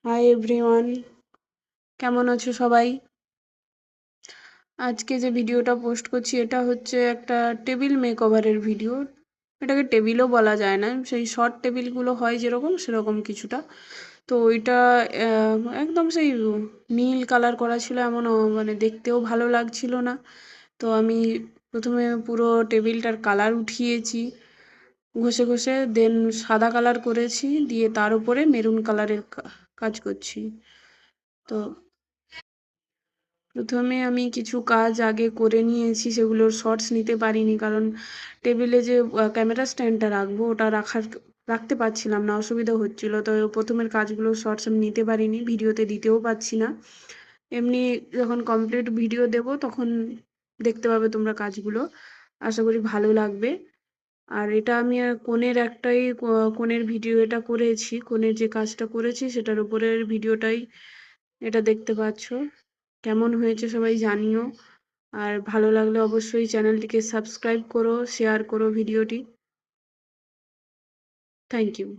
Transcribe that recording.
Hi everyone, কেমন আছো সবাই? আজকে যে ভিডিওটা পোস্ট করছি এটা হচ্ছে একটা টেবিল মেকওভারের ভিডিও। এটাকে টেবিলও বলা যায় না, সেই শর্ট টেবিলগুলো হয় যেরকম সেরকম কিছুটা। তো ওইটা একদম সেই নীল কালার করা ছিল, এমন মানে দেখতেও ভালো লাগছিল না। তো আমি প্রথমে পুরো টেবিলটার কালার উঠিয়েছি ঘষে ঘষে, দেন সাদা কালার করেছি, দিয়ে তার উপরে মেরুন কালারের কাজ করছি। তো প্রথমে আমি কিছু কাজ আগে করে নিয়েছি, সেগুলোর শর্টস নিতে পারিনি কারণ টেবিলে যে ক্যামেরা স্ট্যান্ডটা রাখবো ওটা রাখতে পারছিলাম না, অসুবিধা হচ্ছিল। তো প্রথমের কাজগুলো শর্টস আমি নিতে পারিনি, ভিডিওতে দিতেও পারছি না। এমনি যখন কমপ্লিট ভিডিও দেব তখন দেখতে পাবে তোমরা কাজগুলো, আশা করি ভালো লাগবে। আর এটা আমি কোণের একটাই কোণের ভিডিও এটা করেছি, কোণের যে কাজটা করেছি সেটার উপরের ভিডিওটাই এটা দেখতে পাচ্ছ। কেমন হয়েছে সবাই জানিও, আর ভালো লাগলে অবশ্যই চ্যানেলটিকে সাবস্ক্রাইব করো, শেয়ার করো ভিডিওটি। Thank you.